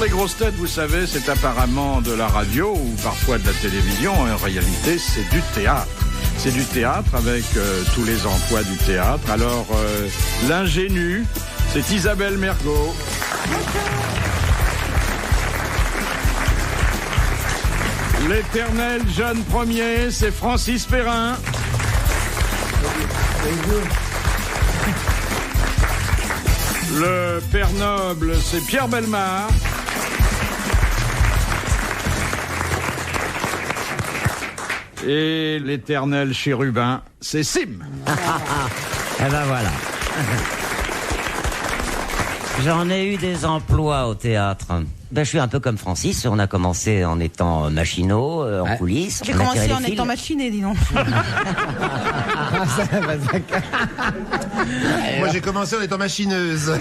Les grosses têtes, vous savez, c'est apparemment de la radio ou parfois de la télévision. En réalité, c'est du théâtre. C'est du théâtre avec tous les emplois du théâtre. Alors, l'ingénue, c'est Isabelle Mergo. L'éternel jeune premier, c'est Francis Perrin. Le père noble, c'est Pierre Bellemare. Et l'éternel chérubin, c'est Sim. Eh ben voilà. J'en ai eu des emplois au théâtre. Ben, je suis un peu comme Francis, on a commencé en étant machinaux, en coulisses. J'ai commencé en étant machiné, dis donc. Moi, j'ai commencé en étant machineuse.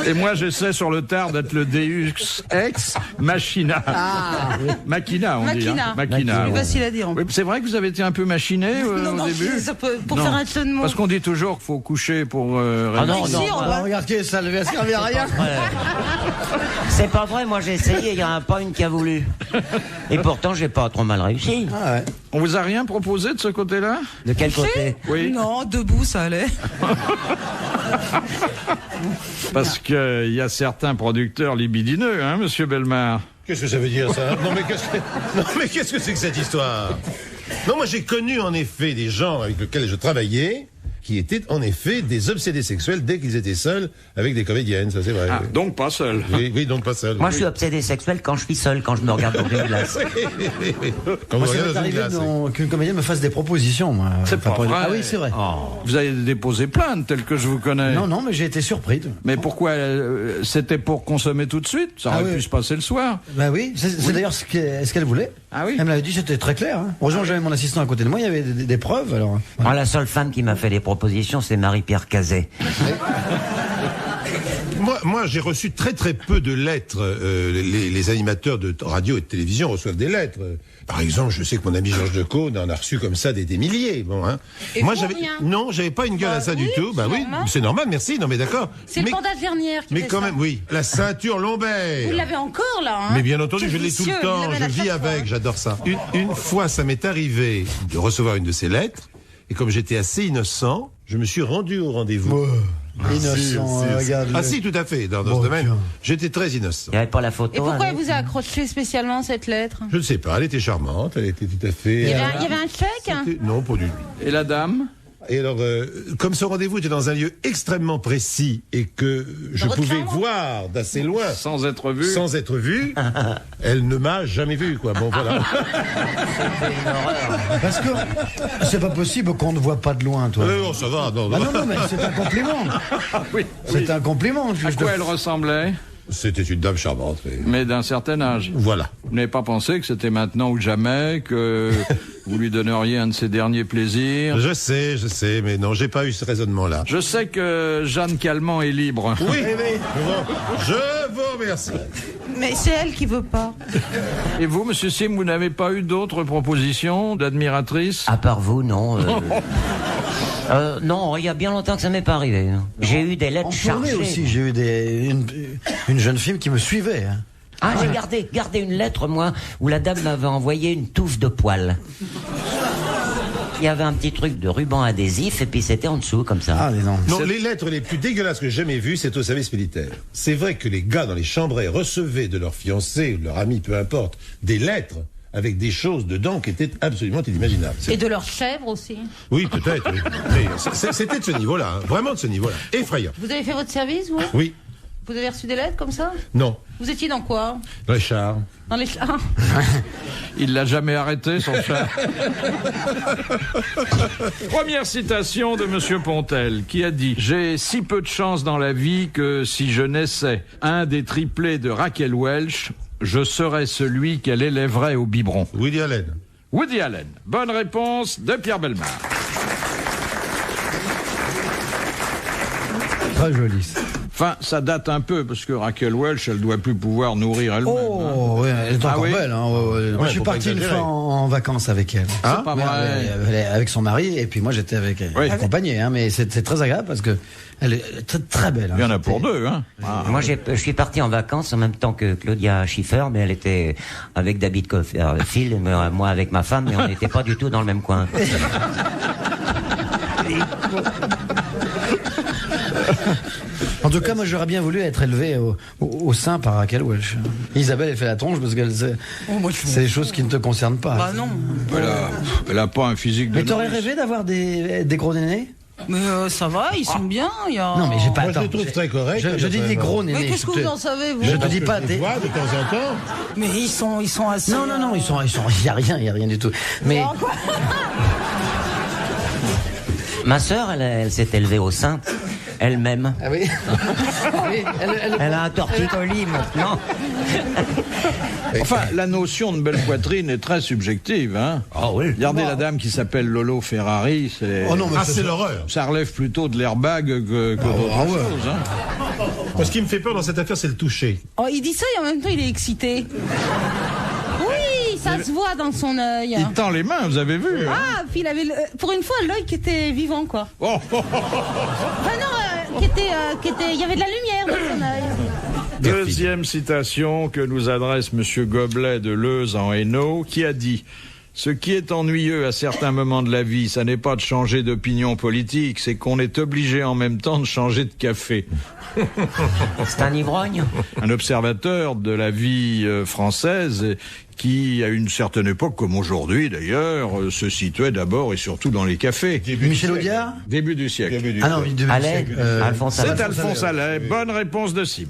Et moi, j'essaie sur le tard d'être le Deus ex machina. Machina, on dit. Hein. Machina. C'est facile à dire. Oui, c'est vrai que vous avez été un peu machiné non, au début. Pour faire un jeu de mots. Parce qu'on dit toujours qu'il faut coucher pour. Regardez, ça ne va servir à rien. C'est pas vrai, moi j'ai essayé, il y en a pas une qui a voulu. Et pourtant, j'ai pas trop mal réussi. Ah ouais. On vous a rien proposé de ce côté-là? De quel côté? Oui. Non, debout, ça allait. Parce qu'il y a certains producteurs libidineux, hein, monsieur Bellemare? Qu'est-ce que ça veut dire, ça? Non, mais qu'est-ce que c'est que cette histoire? Non, moi, j'ai connu, en effet, des gens avec lesquels je travaillais qui étaient, en effet, des obsédés sexuels dès qu'ils étaient seuls avec des comédiennes, ça c'est vrai. Ah, oui. donc pas seul. Oui, donc pas seul. Moi, je suis obsédé sexuel quand je suis seul, quand je me regarde dans une glace. Quand Moi, vous ça regardez m'est dans une arrivé glace. qu'une comédienne me fasse des propositions, moi. C'est pas vrai. Ah oui, c'est vrai. Oh. Vous avez déposé plainte, tel que je vous connais. Non, mais j'ai été surpris. Mais pourquoi c'était pour consommer tout de suite? Ça aurait pu se passer le soir. Bah oui, c'est d'ailleurs ce qu'elle voulait. Ah oui. Elle me l'avait dit, c'était très clair. Hein. Heureusement, j'avais mon assistant à côté de moi, il y avait des preuves. Alors. Moi, la seule femme qui m'a fait des propositions, c'est Marie-Pierre Cazet. Moi, j'ai reçu très peu de lettres. Les animateurs de radio et de télévision reçoivent des lettres. Par exemple, je sais que mon ami Georges Decaune en a reçu comme ça des milliers. Bon, hein. Et moi, j'avais pas une gueule à ça du tout. Bah oui, c'est normal, merci. Non, mais d'accord. C'est le panda de Vernières qui Mais fait quand ça. même, oui, la ceinture lombaire. Vous l'avez encore, là, hein? Mais bien entendu, Quel je l'ai tout vicieux, le temps. vous l'avez Je à chaque vis fois, avec. hein. J'adore ça. Une fois, ça m'est arrivé de recevoir une de ces lettres. Et comme j'étais assez innocent, je me suis rendu au rendez-vous. Innocent, regarde. Ah si, tout à fait, dans ce domaine. J'étais très innocent. Il n'y avait pas la photo. Et pourquoi avec elle vous a accroché spécialement cette lettre? Je ne sais pas, elle était charmante, elle était tout à fait... Il y avait un chèque, hein? Non, pas du tout. Et la dame? Et alors, comme ce rendez-vous était dans un lieu extrêmement précis et que je votre pouvais chambre voir d'assez loin, Sans être vu? elle ne m'a jamais vu, quoi. Bon, voilà. Parce que c'est pas possible qu'on ne voit pas de loin, toi. Non, ça va, non. Ah non, mais c'est un compliment. Oui. C'est un compliment. À quoi elle ressemblait? C'était une dame charmante. Mais d'un certain âge. Voilà. Vous n'avez pas pensé que c'était maintenant ou jamais, que vous lui donneriez un de ses derniers plaisirs? Je sais, mais non, j'ai pas eu ce raisonnement-là. Je sais que Jeanne Calment est libre. Oui, je vous remercie. Mais c'est elle qui veut pas. Et vous, monsieur Sim, vous n'avez pas eu d'autres propositions d'admiratrices? À part vous, non. Non, il y a bien longtemps que ça m'est pas arrivé. J'ai eu des lettres En tournée chargées. aussi, j'ai eu une jeune fille qui me suivait. Hein. Ah, j'ai gardé une lettre, moi, où la dame m'avait envoyé une touffe de poils. Il y avait un petit truc de ruban adhésif, et puis c'était en dessous, comme ça. Ah, mais non. Non, les lettres les plus dégueulasses que j'ai jamais vues, c'est au service militaire. C'est vrai que les gars dans les chambrées recevaient de leur fiancé ou de leur ami, peu importe, des lettres avec des choses dedans qui étaient absolument inimaginables. Et de leur chèvre aussi. Oui, peut-être, oui. Mais c'était de ce niveau-là, hein, vraiment de ce niveau-là. Effrayant. Vous avez fait votre service, vous? Oui. Vous avez reçu des lettres comme ça? Non. Vous étiez dans quoi? Dans les chars. Dans les chars? Il l'a jamais arrêté, son chat. Première citation de monsieur Pontel, qui a dit « J'ai si peu de chance dans la vie que si je naissais un des triplés de Raquel Welch, je serais celui qu'elle élèverait au biberon. » Woody Allen. Woody Allen. Bonne réponse de Pierre Bellemare. Très joli. Enfin, ça date un peu, parce que Raquel Welch, elle doit plus pouvoir nourrir elle-même. Oh, oui, elle est encore oui belle. Hein. Moi, je suis faut pas parti une exagérer. fois en vacances avec elle. C'est pas Ouais, vrai. avec son mari, et puis moi, j'étais avec elle, Oui. accompagné. Hein, mais c'est très agréable parce que elle est très, très belle. Hein. Il y en a pour deux, hein. Moi, je suis parti en vacances en même temps que Claudia Schiffer, mais elle était avec David Copperfield, moi avec ma femme, mais on n'était pas du tout dans le même coin. En tout cas, moi, j'aurais bien voulu être élevé au sein par Raquel Welch. Isabelle, elle fait la tronche parce qu'elle c'est des choses qui ne te concernent pas. Bah non. Elle a pas un physique de Mais t'aurais nourrice. rêvé d'avoir des gros nénés? Mais ça va, ils sont bien. Non, mais j'ai pas. Moi, je attends, les trouve très corrects. Je dis des gros nénés. Mais qu'est-ce que vous en savez, vous? Je te dis pas Je des. vois de temps en temps. Mais ils sont assez. Non, il y a rien du tout. Mais Ma sœur, elle s'est élevée au sein, elle-même. ah oui. Oui, Elle a un torticolis maintenant. Enfin, la notion de belle poitrine est très subjective, hein. Ah oui. Regardez la dame qui s'appelle Lolo Ferrari, Oh non, mais C'est l'horreur. ça relève plutôt de l'airbag que d'autre chose, hein. Moi, ce qui me fait peur dans cette affaire, c'est le toucher. Oh, il dit ça et en même temps il est excité. Oui, ça se voit dans son œil. Il tend les mains, vous avez vu, hein. Ah, puis il avait pour une fois l'œil qui était vivant, quoi. Oh, oh, oh. Enfin non, il y avait de la lumière dans son œil. Deuxième citation que nous adresse Monsieur Goblet de Leuze en Hainaut, qui a dit « Ce qui est ennuyeux à certains moments de la vie, ça n'est pas de changer d'opinion politique, c'est qu'on est obligé en même temps de changer de café. » C'est un ivrogne. Un observateur de la vie française qui, à une certaine époque, comme aujourd'hui d'ailleurs, se situait d'abord et surtout dans les cafés. Michel Audiard. Début du siècle. Ah non, début du Allais, siècle. Alphonse C'est Allais. Alphonse Allais. Bonne réponse de Sim.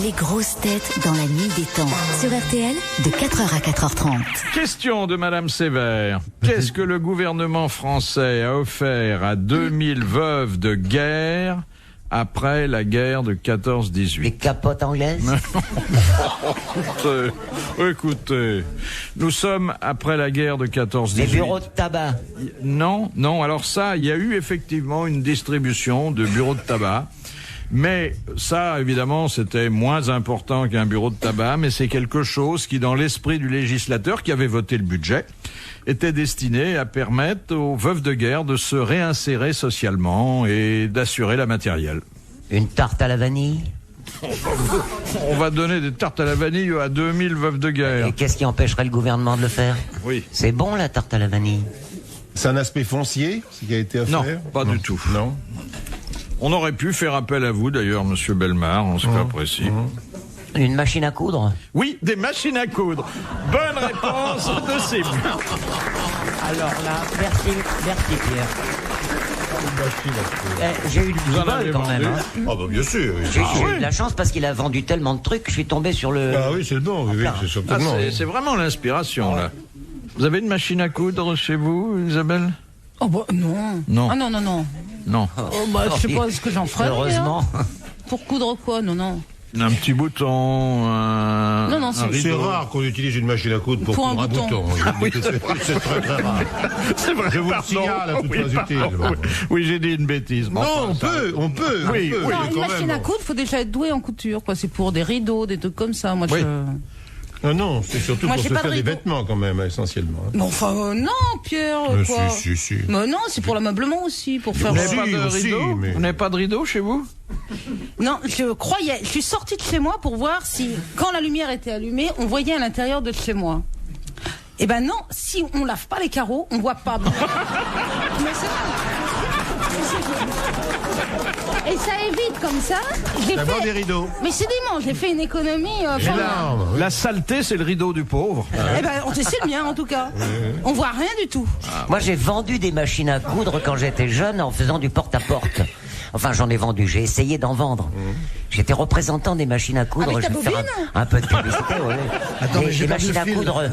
Les grosses têtes dans la nuit des temps. Sur RTL, de 4h à 4h30. Question de Madame Sévère. Qu'est-ce que le gouvernement français a offert à 2000 veuves de guerre après la guerre de 14-18? Des capotes anglaises. Écoutez, nous sommes après la guerre de 14-18. Des bureaux de tabac. Non, alors ça, il y a eu effectivement une distribution de bureaux de tabac. Mais ça, évidemment, c'était moins important qu'un bureau de tabac, mais c'est quelque chose qui, dans l'esprit du législateur qui avait voté le budget, était destiné à permettre aux veuves de guerre de se réinsérer socialement et d'assurer la matérielle. Une tarte à la vanille. On va donner des tartes à la vanille à 2000 veuves de guerre. Et qu'est-ce qui empêcherait le gouvernement de le faire? Oui. C'est bon, la tarte à la vanille. C'est un aspect foncier, ce qui a été offert? Non, pas du tout. Non. On aurait pu faire appel à vous, d'ailleurs, Monsieur Bellemare, en ce cas précis. Une machine à coudre. Oui, des machines à coudre. Bonne réponse de Sim. Alors là, merci Pierre. J'ai eu du Vous en bol avez quand même. vendu Hein. Ah bah bien sûr. J'ai eu de la chance parce qu'il a vendu tellement de trucs que je suis tombé sur le... Ah oui, c'est le bon, oui, c'est Ah, certainement. c'est vraiment l'inspiration, là. Vous avez une machine à coudre chez vous, Isabelle? Oh bah non. Non. Ah non. Non. Oh bah je sais pas ce que j'en ferais. Heureusement. hein. Pour coudre quoi? Non. Un petit bouton, Non, un c'est- rideau. C'est rare qu'on utilise une machine à coudre pour Pour un coudre un bouton. bouton. C'est très très rare. C'est vrai, Je vous le pardon. signale à toute Oui, fois utile. pardon. Oui, j'ai dit une bêtise. Non, Enfin, on ça- peut. Oui, Non, oui, une quand machine même. à coudre, faut déjà être doué en couture, quoi. C'est pour des rideaux, des trucs comme ça. Moi, Oui. Ah non, c'est surtout Moi, pour j'ai se pas faire de des rideau. vêtements quand même, essentiellement. Mais enfin, non, Pierre, quoi. Si. Mais non, c'est pour l'ameublement aussi, pour faire. Vous n'avez Si, pas de aussi, rideau mais- Vous n'avez pas de rideau chez vous? Non, je croyais. Je suis sortie de chez moi pour voir si, quand la lumière était allumée, on voyait à l'intérieur de chez moi. Eh ben non, si on lave pas les carreaux, on voit pas. Mais c'est vrai. Et ça évite comme ça. J'ai D'abord des fait. rideaux. Mais c'est dément, j'ai fait une économie. Énorme. oui. La saleté, c'est le rideau du pauvre. Eh ben, c'est le mien en tout cas. On voit rien du tout. Moi, j'ai vendu des machines à coudre quand j'étais jeune en faisant du porte-à-porte. Enfin, j'en ai vendu, j'ai essayé d'en vendre. J'étais représentant des machines à coudre. Avec ta je vais faire bobine un peu de publicité, ouais. Attends, mais Des j'ai pas machines de à fil. coudre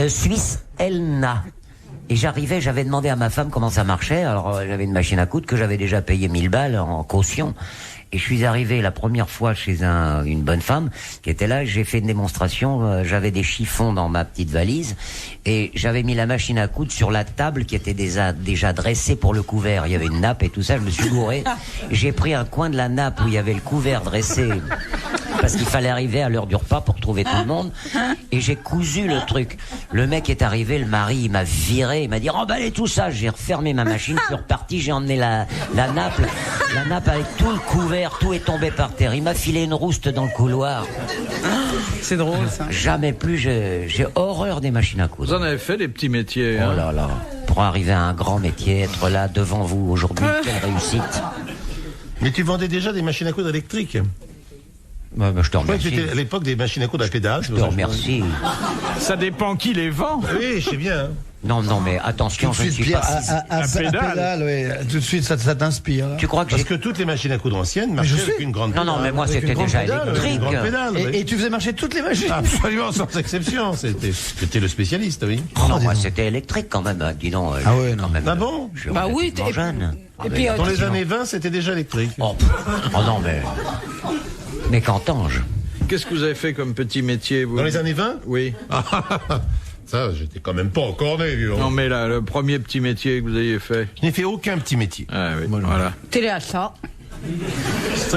suisse Elna. Et j'arrivais, j'avais demandé à ma femme comment ça marchait. Alors, j'avais une machine à coudre que j'avais déjà payé 1000 balles en caution. Et je suis arrivé la première fois chez une bonne femme qui était là. J'ai fait une démonstration. J'avais des chiffons dans ma petite valise et j'avais mis la machine à coudre sur la table qui était déjà dressée pour le couvert. Il y avait une nappe et tout ça. Je me suis gouré. J'ai pris un coin de la nappe où il y avait le couvert dressé parce qu'il fallait arriver à l'heure du repas pour trouver tout le monde. Et j'ai cousu le truc. Le mec est arrivé, le mari, il m'a viré, il m'a dit remballez tout ça. J'ai refermé ma machine, je suis reparti, j'ai emmené la nappe avec tout le couvert, tout est tombé par terre. Il m'a filé une rouste dans le couloir. C'est drôle, ça. Jamais plus, j'ai horreur des machines à coudre. Vous en avez fait des petits métiers, hein? Oh là là. Pour arriver à un grand métier, être là devant vous aujourd'hui, quelle réussite. Mais tu vendais déjà des machines à coudre électriques. Bah, je te Je crois que remercie. c'était à l'époque des machines à coudre à pédales. Je te remercie. Ça dépend qui les vend. Oui, je sais bien. Hein. Non, mais attention, je ne suis pas... à pédale. pédale, oui. Tout de suite, ça t'inspire. Tu crois que Parce j'ai... que toutes les machines à coudre anciennes marchaient avec une grande pédale. Non, mais moi, c'était déjà électrique. Une grande pédale, oui. Et tu faisais marcher toutes les machines. Absolument, sans exception. C'était le spécialiste, oui. Non, moi, c'était électrique quand même. Dis donc. Ah ouais, non. quand même. Ah bon? Je suis Bah oui, relativement jeune. et puis, Dans les années 20, c'était déjà électrique. Oh non, mais qu'entends-je? Qu'est-ce que vous avez fait comme petit métier, vous? Dans les années 20? Oui. Ça, j'étais quand même pas encore né, vieux. Non, mais là, le premier petit métier que vous ayez fait. Je n'ai fait aucun petit métier. Ah oui, voilà. téléachat.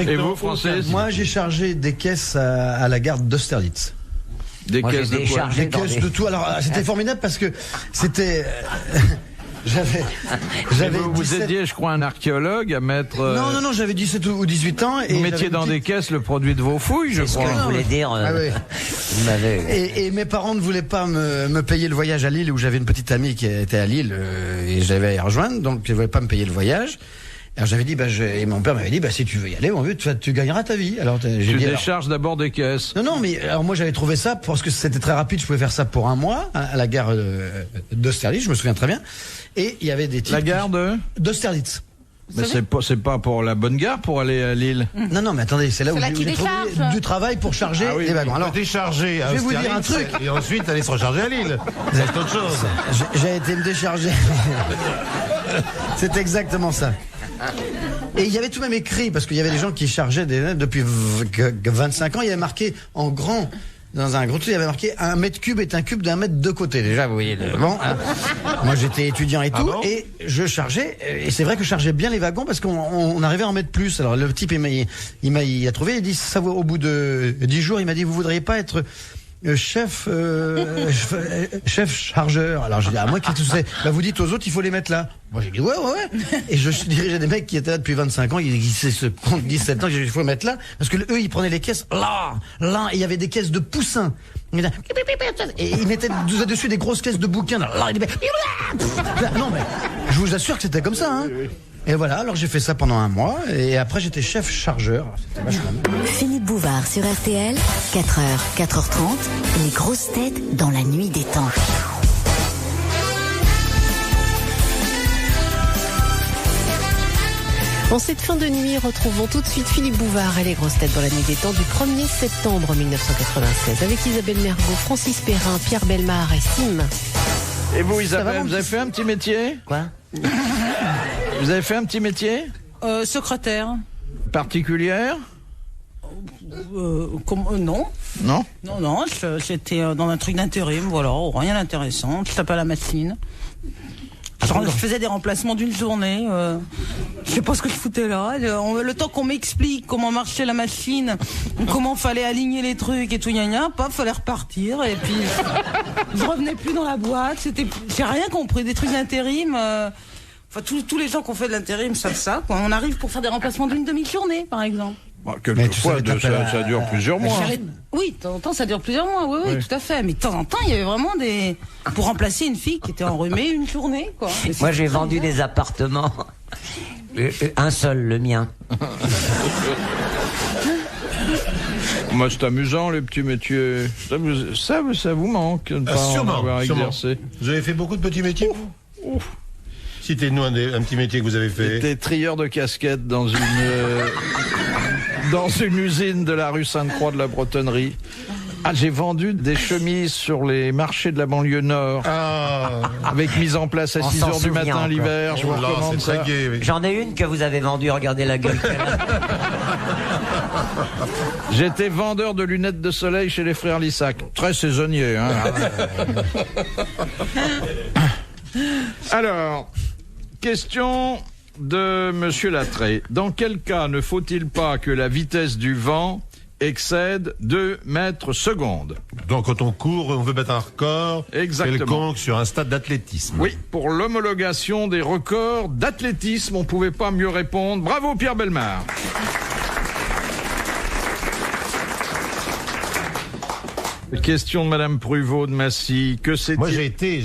Et vous, Francis? Moi, j'ai chargé des caisses à la gare d'Austerlitz. Des Moi, caisses j'ai de quoi? déchargé Des dans caisses des- de tout. Alors, c'était formidable parce que c'était. J'avais Vous 17... aidiez, je crois, un archéologue à mettre... Non, j'avais 17 ou 18 ans. Et Vous mettiez j'avais dans une des petite- caisses le produit de vos fouilles, je C'est ce que crois. je voulais dire. Ah oui. Vous m'avez... Et mes parents ne voulaient pas me payer le voyage à Lille, où j'avais une petite amie qui était à Lille et j'avais à y rejoindre, donc ils ne voulaient pas me payer le voyage. Alors j'avais dit, et mon père m'avait dit, si tu veux y aller, mon vieux, tu gagneras ta vie. Alors j'ai Tu dit, alors- décharges d'abord des caisses. Non, mais alors moi j'avais trouvé ça parce que c'était très rapide, je pouvais faire ça pour un mois à la gare d'Austerlitz, je me souviens très bien. Et il y avait des types La gare de... d'Austerlitz. Mais c'est pas pour la bonne gare pour aller à Lille. Non, mais attendez, c'est là où C'est là j'ai qui trouvé décharge. du travail pour charger les wagons. Alors, Alors, décharger à je vais vous dire Austerlitz, un truc. Et ensuite, aller se recharger à Lille. C'est autre chose. j'ai été me décharger. C'est exactement ça. Et il y avait tout de même écrit, parce qu'il y avait des gens qui chargeaient depuis 25 ans, il y avait marqué en grand, dans un gros truc, il y avait marqué 1 mètre cube est un cube d'1 mètre de côté. Déjà, vous voyez. Bon, hein. Moi j'étais étudiant et tout, bon et je chargeais, et c'est vrai que je chargeais bien les wagons parce qu'on arrivait à en mettre plus. Alors le type, il a trouvé, il dit, ça vaut, au bout de 10 jours, il m'a dit, vous voudriez pas être chef chargeur. Alors j'ai dit, moi qu'est-ce que c'est? Vous dites aux autres, il faut les mettre là. Moi j'ai dit ouais. Et je dirigeais des mecs qui étaient là depuis 25 ans, ils se comptent 17 ans, il faut les mettre là, parce que eux ils prenaient les caisses là, et il y avait des caisses de poussins. Et ils mettaient dessus des grosses caisses de bouquins. Là, non mais je vous assure que c'était comme ça. Hein. Et voilà, alors j'ai fait ça pendant un mois, et après j'étais chef chargeur. C'était vachement bien. Philippe Bouvard sur RTL, 4h, 4h30, les grosses têtes dans la nuit des temps. En cette fin de nuit, retrouvons tout de suite Philippe Bouvard et les grosses têtes dans la nuit des temps du 1er septembre 1996 avec Isabelle Mergo, Francis Perrin, Pierre Bellemare et Sim. Et vous, va, Isabelle, mon vous avez petit- fait un petit métier? Quoi? Vous avez fait un petit métier? Secrétaire. Particulière? Non. Non? Non, j'étais dans un truc d'intérim, voilà, rien d'intéressant. Je tapais à la machine. Je faisais des remplacements d'une journée. Je sais pas ce que je foutais là. Le temps qu'on m'explique comment marchait la machine, comment fallait aligner les trucs et tout, paf, fallait repartir. Et puis, je revenais plus dans la boîte. J'ai rien compris. Des trucs d'intérim. Enfin, tous les gens qui ont fait de l'intérim savent ça, quoi. On arrive pour faire des remplacements d'une demi-journée, par exemple. Quelquefois, Mais tu savais taper ça dure plusieurs mois. Oui, de temps en temps, ça dure plusieurs mois, oui, tout à fait. Mais de temps en temps, il y avait vraiment pour remplacer une fille qui était enrhumée une journée, quoi. Et Moi, c'est j'ai très vendu bien. des appartements. Un seul, le mien. Moi, c'est amusant, les petits métiers. Ça vous manque de ne pas en Sûrement, avoir sûrement. exercé. Vous avez fait beaucoup de petits métiers? Citez-nous un petit métier que vous avez fait. J'étais trieur de casquettes dans une usine de la rue Sainte-Croix de la Bretonnerie. Ah, j'ai vendu des chemises sur les marchés de la banlieue nord, avec mise en place à On 6 s'en heures du matin souvient l'hiver. Je vous Là, recommande c'est ça. très gai, oui. J'en ai une que vous avez vendue, regardez la gueule qu'elle a. J'étais vendeur de lunettes de soleil chez les frères Lissac. Très saisonnier, hein. Alors, question de Monsieur Lattré. Dans quel cas ne faut-il pas que la vitesse du vent excède 2 mètres secondes? Donc quand on court, on veut battre un record Exactement. quelconque sur un stade d'athlétisme. Oui, pour l'homologation des records d'athlétisme, on pouvait pas mieux répondre. Bravo Pierre Bellemare. Question de Madame Pruvot de Massy. Que c'est-il? Moi j'ai été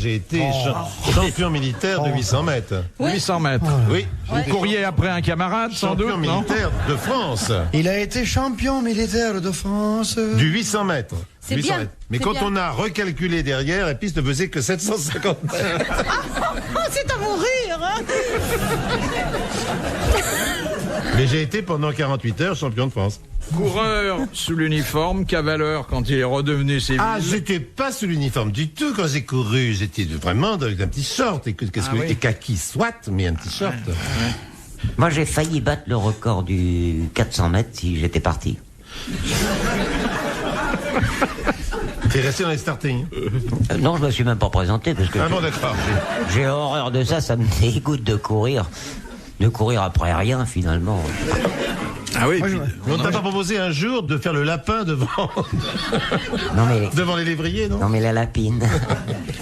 champion militaire de 800 mètres. 800 mètres. Oui. Vous courriez après un camarade, sans Champion doute, non? militaire de France. Il a été champion militaire de France. Du 800 mètres. C'est 800 bien, mètres. Mais c'est quand bien. on a recalculé derrière, la piste ne faisait que 750 mètres. Oh, c'est à mourir, hein. Mais j'ai été pendant 48 heures champion de France. Coureur sous l'uniforme, cavaleur quand il est redevenu civil. Ah, j'étais pas sous l'uniforme du tout quand j'ai couru. J'étais vraiment avec un petit short et et kaki soit, mais un petit short. Moi, j'ai failli battre le record du 400 mètres si j'étais parti. T'es resté dans les starting. Non, je me suis même pas présenté parce que Ah bon, d'accord. j'ai horreur de ça. Ça me dégoûte de courir après rien finalement. Ah oui. On t'a pas proposé un jour de faire le lapin devant, Non mais, devant les lévriers, non? non mais la lapine.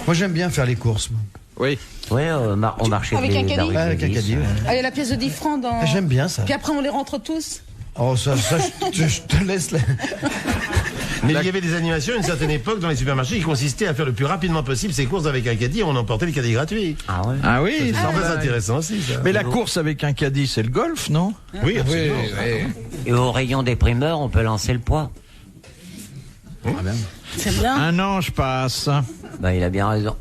Moi, j'aime bien faire les courses. moi. Oui. Ouais, on marchait Avec un caddie Avec un caddie, ouais. Allez, la pièce de 10 francs dans... Ah, j'aime bien ça. Puis après, on les rentre tous. Oh, ça je te laisse. Mais il y avait des animations à une certaine époque dans les supermarchés qui consistaient à faire le plus rapidement possible ces courses avec un caddie. On emportait le caddie gratuit. Ah ouais. Ah oui. C'est très intéressant aussi, ça. Mais la course avec un caddie, c'est le golf, non? Oui, absolument. Et au rayon des primeurs, on peut lancer le poids. C'est bien. Un ange passe. Bah, il a bien raison.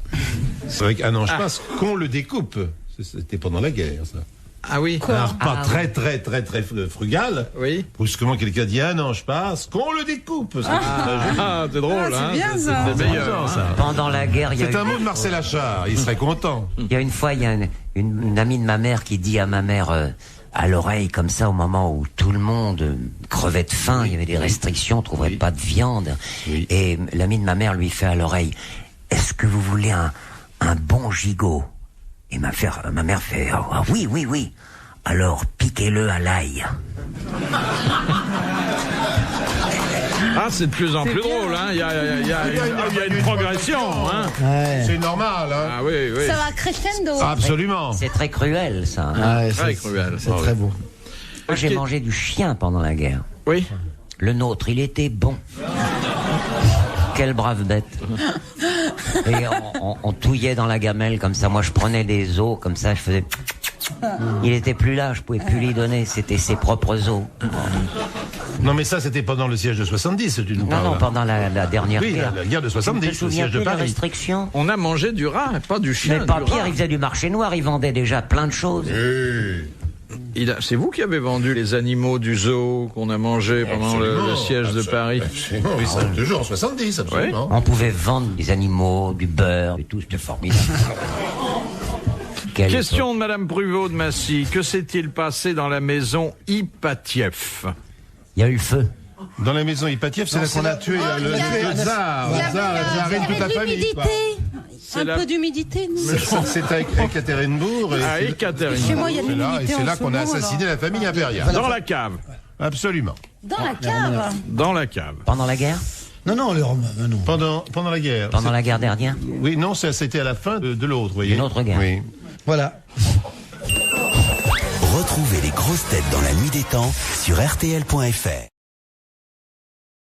C'est vrai qu'un ange passe qu'on le découpe. C'était pendant la guerre, ça. Ah oui. Un repas très frugal. Oui. Brusquement, quelqu'un dit un ange passe, qu'on le découpe. Ah, c'est drôle, c'est hein. bien, ça. C'est meilleur, ça. Pendant la guerre, il y a C'est un mot de Marcel Achard, il serait content. Il y a une fois, il y a une amie de ma mère qui dit à ma mère à l'oreille comme ça au moment où tout le monde crevait de faim, il y avait des restrictions, on trouvait pas de viande. Oui. Et l'amie de ma mère lui fait à l'oreille, est-ce que vous voulez un bon gigot? Et ma mère fait, ah oui, oui, oui. Alors piquez-le à l'ail. Ah, c'est de plus en plus drôle, hein. Il y a une progression, hein. Ouais. C'est normal, hein. Ah oui, oui. Ça va crescendo. Absolument. C'est très cruel, ça. Ouais, Très c'est cruel. c'est très beau. Moi, j'ai mangé du chien pendant la guerre. Oui. Le nôtre, il était bon. Quelle brave bête. Et on touillait dans la gamelle comme ça. Moi, je prenais des os comme ça, je faisais... Il était plus là, je pouvais plus lui donner. C'était ses propres os. Non, mais ça, c'était pendant le siège de 70, tu nous parles. Non, pendant la dernière Oui, guerre. la guerre de Tu ne 70, te le souviens siège de plus des Paris. restrictions? On a mangé du rat, pas du chien. Mais pas du Pierre, rat. il faisait du marché noir, il vendait déjà plein de choses. C'est vous qui avez vendu les animaux du zoo qu'on a mangé pendant le siège de Paris. Absolument, oui, ça, toujours en 70, absolument. On pouvait vendre des animaux, du beurre et tout, c'était formidable. Quelle Question de Madame Pruvot de Massy. Que s'est-il passé dans la maison Ipatieff? Il y a eu le feu. Dans la maison Ipatieff, c'est là qu'on a tué le tsar. Le tsar, la tsarine, toute la famille. quoi. Un la- peu d'humidité, non? C'est à Ekaterinbourg. et À c'est- Ekaterinbourg. Chez moi, il y a de c'est là- et l'humidité c'est en là ce qu'on a moment, assassiné la famille impériale. Dans la cave. Absolument. Dans la cave. Dans la cave. Pendant la guerre? Non, les Romains, non. Pendant la guerre. Pendant la guerre dernière? Oui, non, c'était à la fin de l'autre, vous voyez. Une autre guerre. Oui. Voilà. Retrouvez les grosses têtes dans la nuit des temps sur RTL.fr.